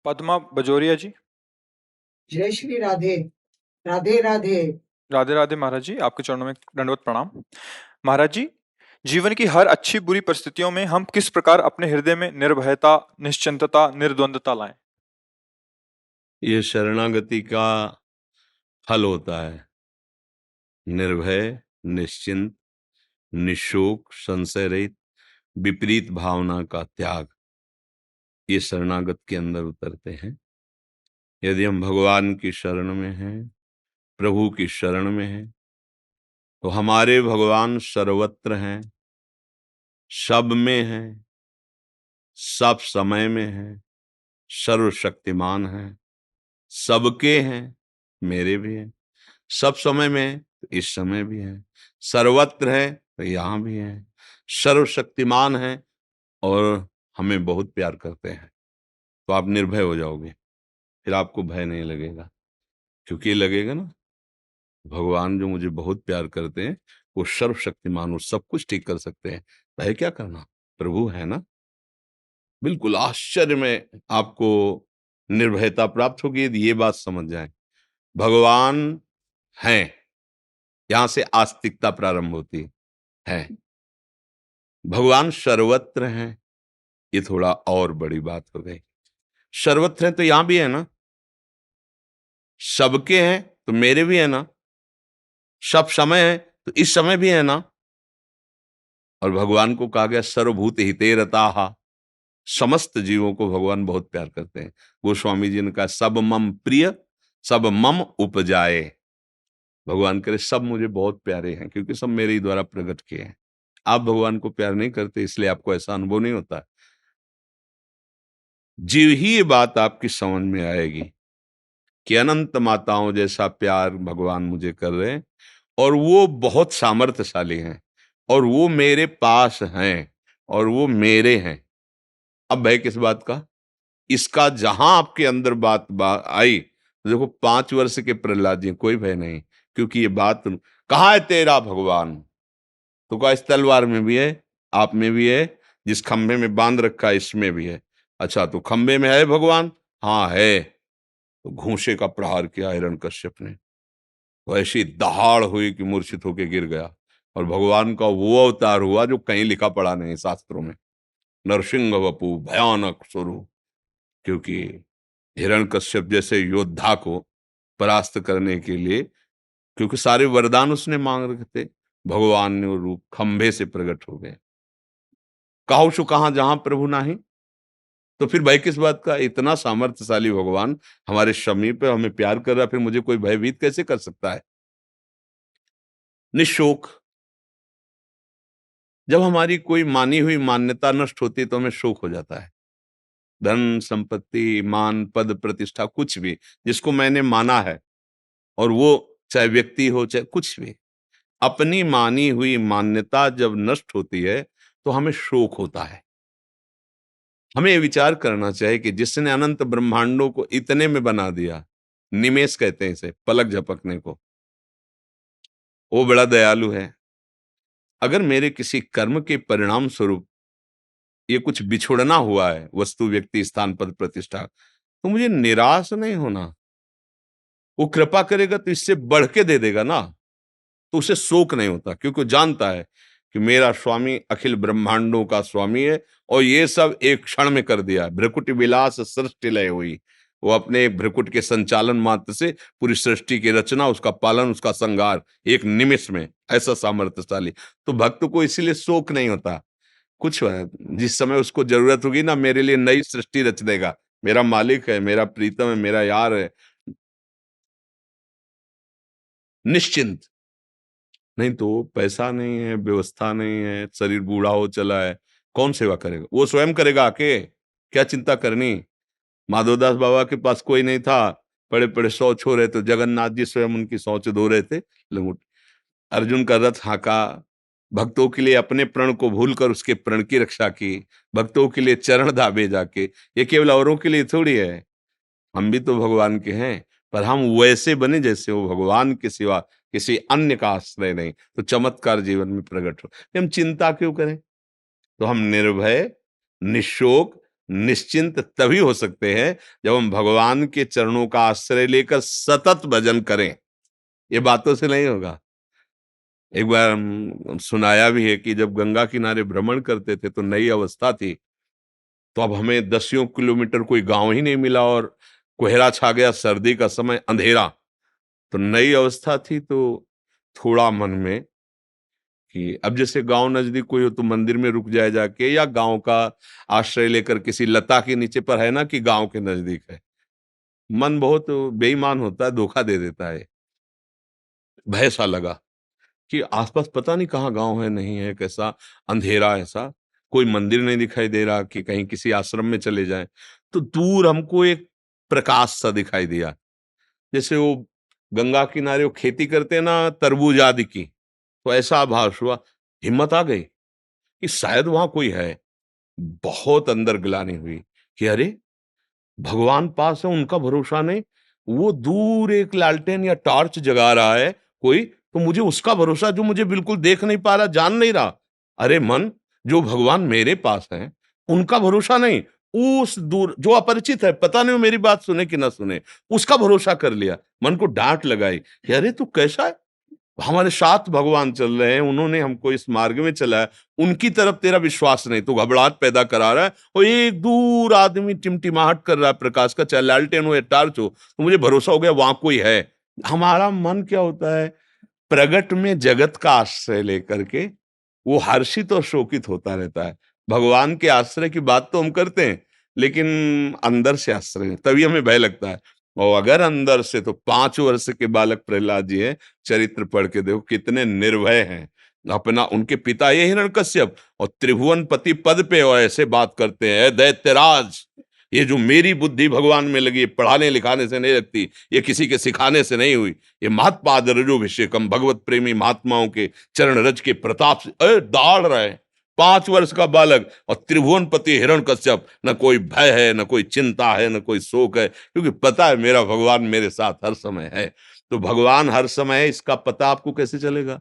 पद्मा बजोरिया जी। जय श्री राधे। राधे राधे। राधे राधे महाराज जी, आपके चरणों में दंडवत प्रणाम। महाराज जी, जीवन की हर अच्छी बुरी परिस्थितियों में हम किस प्रकार अपने हृदय में निर्भयता, निश्चिंतता, निर्द्वंदता लाएं? ये शरणागति का फल होता है। निर्भय, निश्चिंत, निशोक, संशय रहित, विपरीत भावना का त्याग, ये शरणागत के अंदर उतरते हैं। यदि हम भगवान की शरण में हैं, प्रभु की शरण में हैं, तो हमारे भगवान सर्वत्र हैं, सब में हैं, सब समय में हैं, सर्वशक्तिमान हैं, सबके हैं, मेरे भी हैं, सब समय में हैं, तो इस समय भी हैं, सर्वत्र है तो यहाँ भी हैं, सर्वशक्तिमान हैं और हमें बहुत प्यार करते हैं। तो आप निर्भय हो जाओगे, फिर आपको भय नहीं लगेगा, क्योंकि ये लगेगा ना, भगवान जो मुझे बहुत प्यार करते हैं वो सर्वशक्तिमान, वो सब कुछ ठीक कर सकते हैं, भय क्या करना, प्रभु है ना। बिल्कुल आश्चर्य में आपको निर्भयता प्राप्त होगी यदि ये बात समझ जाए, भगवान हैं, यहां से आस्तिकता प्रारंभ होती है। भगवान सर्वत्र हैं, ये थोड़ा और बड़ी बात हो गई। सर्वत्र हैं तो यहां भी है ना, सबके हैं तो मेरे भी है ना, सब समय है तो इस समय भी है ना। और भगवान को कहा गया सर्वभूत हिते रताहा, समस्त जीवों को भगवान बहुत प्यार करते हैं। गोस्वामी जी ने कहा सब मम प्रिय, सब मम उपजाए। भगवान करे सब मुझे बहुत प्यारे हैं, क्योंकि सब मेरे ही द्वारा प्रकट किए हैं। आप भगवान को प्यार नहीं करते, इसलिए आपको ऐसा अनुभव नहीं होता। जीव ही ये बात आपकी समझ में आएगी कि अनंत माताओं जैसा प्यार भगवान मुझे कर रहे हैं, और वो बहुत सामर्थ्यशाली हैं, और वो मेरे पास हैं, और वो मेरे हैं। अब भय किस बात का, इसका जहां आपके अंदर बात आई, तो देखो 5 वर्ष के प्रहलाद जी, कोई भय नहीं, क्योंकि ये बात कहाँ है तेरा भगवान, तो कहा इस तलवार में भी है, आप में भी है, जिस खंभे में बांध रखा है इसमें भी है। अच्छा, तो खंभे में है भगवान, हाँ है। तो घूंसे का प्रहार किया हिरण्यकश्यप ने, तो ऐसी दहाड़ हुई कि मूर्छित होकर गिर गया। और भगवान का वो अवतार हुआ जो कहीं लिखा पड़ा नहीं शास्त्रों में, नरसिंह वपु, भयानक स्वरूप। क्योंकि हिरण्यकश्यप जैसे योद्धा को परास्त करने के लिए, क्योंकि सारे वरदान उसने मांग रखे थे, भगवान ने वो रूप खंभे से प्रकट हो गए। कहो सु कहां जहां प्रभु नाही, तो फिर भय किस बात का, इतना सामर्थ्यशाली भगवान हमारे समीप है, हमें प्यार कर रहा है, फिर मुझे कोई भयभीत कैसे कर सकता है। निशोक, जब हमारी कोई मानी हुई मान्यता नष्ट होती है तो हमें शोक हो जाता है। धन संपत्ति, मान, पद, प्रतिष्ठा, कुछ भी जिसको मैंने माना है, और वो चाहे व्यक्ति हो चाहे कुछ भी, अपनी मानी हुई मान्यता जब नष्ट होती है तो हमें शोक होता है। हमें ये विचार करना चाहिए कि जिसने अनंत ब्रह्मांडों को इतने में बना दिया, निमेष कहते हैं इसे, पलक झपकने को, वो बड़ा दयालु है। अगर मेरे किसी कर्म के परिणाम स्वरूप ये कुछ बिछुड़ना हुआ है, वस्तु, व्यक्ति, स्थान, पद, प्रतिष्ठा, तो मुझे निराश नहीं होना। वो कृपा करेगा तो इससे बढ़ के दे देगा ना, तो उसे शोक नहीं होता, क्योंकि वो जानता है कि मेरा स्वामी अखिल ब्रह्मांडों का स्वामी है, और ये सब एक क्षण में कर दिया। भ्रकुटी विलास सृष्टि लय हुई, वो अपने एक भ्रकुट के संचालन मात्र से पूरी सृष्टि की रचना, उसका पालन, उसका संहार एक निमिष में, ऐसा सामर्थ्यशाली। तो भक्त को इसीलिए शोक नहीं होता। कुछ जिस समय उसको जरूरत होगी ना, मेरे लिए नई सृष्टि रच देगा, मेरा मालिक है, मेरा प्रीतम है, मेरा यार है। निश्चिंत, नहीं तो पैसा नहीं है, व्यवस्था नहीं है, शरीर बूढ़ा हो चला है, कौन सेवा करेगा, वो स्वयं करेगा आके, क्या चिंता करनी। माधवदास बाबा के पास कोई नहीं था, बड़े बड़े शौच हो रहे, तो जगन्नाथ जी स्वयं उनकी शौच धो रहे थे, लंगोट। अर्जुन का रथ हाँका, भक्तों के लिए अपने प्रण को भूलकर उसके प्रण की रक्षा की, भक्तों के लिए चरण दाबे जाके, ये केवल औरों के लिए थोड़ी है, हम भी तो भगवान के हैं, पर हम वैसे बने जैसे वो भगवान के सिवा किसी अन्य का आश्रय नहीं, तो चमत्कार जीवन में प्रकट हो। हम चिंता क्यों करें, तो हम निर्भय, निशोक, निश्चिंत तभी हो सकते हैं जब हम भगवान के चरणों का आश्रय लेकर सतत भजन करें। ये बातों से नहीं होगा। एक बार सुनाया भी है कि जब गंगा किनारे भ्रमण करते थे तो नई अवस्था थी, तो अब हमें दसियों किलोमीटर कोई गांव ही नहीं मिला और कोहरा छा गया, सर्दी का समय, अंधेरा। तो नई अवस्था थी तो थोड़ा मन में कि अब जैसे गांव नजदीक कोई हो तो मंदिर में रुक जाए जाके, या गांव का आश्रय लेकर किसी लता के नीचे, पर है ना कि गांव के नजदीक है। मन बहुत बेईमान होता है, धोखा दे देता है। भय सा लगा कि आसपास पता नहीं कहाँ गांव है, नहीं है, कैसा अंधेरा, ऐसा कोई मंदिर नहीं दिखाई दे रहा कि कहीं किसी आश्रम में चले जाएं। तो दूर हमको एक प्रकाश सा दिखाई दिया, जैसे वो गंगा किनारे वो खेती करते हैं ना तरबूज आदि की, तो ऐसा आभास हुआ। हिम्मत आ गई कि शायद वहां कोई है। बहुत अंदर ग्लानि हुई कि अरे भगवान पास है, उनका भरोसा नहीं। वो दूर एक लालटेन या टॉर्च जगा रहा है कोई, तो मुझे उसका भरोसा जो मुझे बिल्कुल देख नहीं पा रहा, जान नहीं रहा। अरे मन, जो भगवान मेरे पास है उनका भरोसा नहीं, उस दूर जो अपरिचित है, पता नहीं वो मेरी बात सुने कि ना सुने, उसका भरोसा कर लिया। मन को डांट लगाई कि अरे तू कैसा है, हमारे साथ भगवान चल रहे हैं, उन्होंने हमको इस मार्ग में चलाया, उनकी तरफ तेरा विश्वास नहीं, तो घबराहट पैदा करा रहा है। और एक दूर आदमी टिमटिमाहट कर रहा है प्रकाश का, चाहे लालटेन हो या टार्च हो, तो मुझे भरोसा हो गया वहां कोई है। हमारा मन क्या होता है, प्रगट में जगत का आश्रय लेकर के वो हर्षित और शोकित होता रहता है। भगवान के आश्रय की बात तो हम करते हैं, लेकिन अंदर से आश्रय नहीं, तभी हमें भय लगता है। और अगर अंदर से, तो 5 वर्ष के बालक प्रहलाद जी हैं, चरित्र पढ़ के देखो कितने निर्भय हैं। अपना, उनके पिता ये हिरण्यकश्यप और त्रिभुवनपति पद पे, और ऐसे बात करते हैं, दैत्यराज, ये जो मेरी बुद्धि भगवान में लगी, पढ़ाने लिखाने से नहीं लगती, ये किसी के सिखाने से नहीं हुई, ये महात्माद रजोभिषेकम, भगवत प्रेमी महात्माओं के चरण रज के प्रताप से दाड़ रहे। 5 वर्ष का बालक और त्रिभुवनपति हिरण्यकश्यप, न कोई भय है, न कोई चिंता है, न कोई शोक है, क्योंकि पता है मेरा भगवान मेरे साथ हर समय है। तो भगवान हर समय है, इसका पता आपको कैसे चलेगा?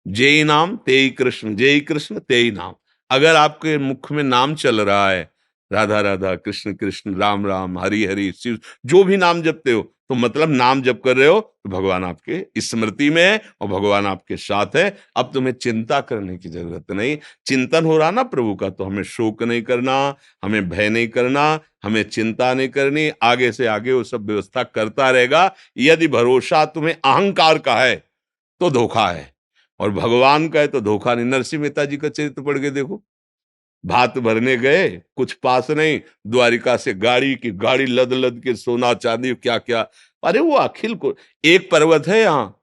जेई नाम तेई कृष्ण, जेई कृष्ण तेई नाम। अगर आपके मुख में नाम चल रहा है, राधा राधा, कृष्ण कृष्ण, राम राम, हरि हरि, शिव, जो भी नाम जपते हो, तो मतलब नाम जप कर रहे हो तो भगवान आपके स्मृति में है और भगवान आपके साथ है। अब तुम्हें चिंता करने की जरूरत नहीं। चिंतन हो रहा ना प्रभु का, तो हमें शोक नहीं करना, हमें भय नहीं करना, हमें चिंता नहीं करनी। आगे से आगे वो सब व्यवस्था करता रहेगा। यदि भरोसा तुम्हें अहंकार का है तो धोखा है, और भगवान का है तो धोखा नहीं। नरसिंह मेहता जी का चरित्र पढ़ के देखो, भात भरने गए, कुछ पास नहीं, द्वारिका से गाड़ी की गाड़ी लद लद के सोना चांदी क्या क्या। अरे वो अखिल को, एक पर्वत है यहाँ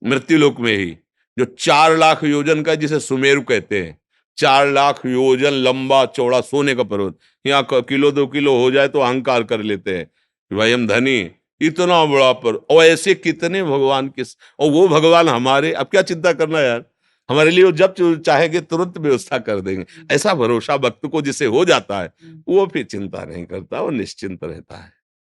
मृत्युलोक में ही, जो 4 लाख योजन का, जिसे सुमेरु कहते हैं, 4 लाख योजन लंबा चौड़ा सोने का पर्वत। यहाँ किलो 2 किलो हो जाए तो अहंकार कर लेते हैं कि भाई हम धनी, इतना बड़ा पर। और ऐसे कितने भगवान के, और वो भगवान हमारे, अब क्या चिंता करना यार, हमारे लिए वो जब चाहेंगे तुरंत व्यवस्था कर देंगे। ऐसा भरोसा भक्त को जिसे हो जाता है, वो फिर चिंता नहीं करता, वो निश्चिंत रहता है।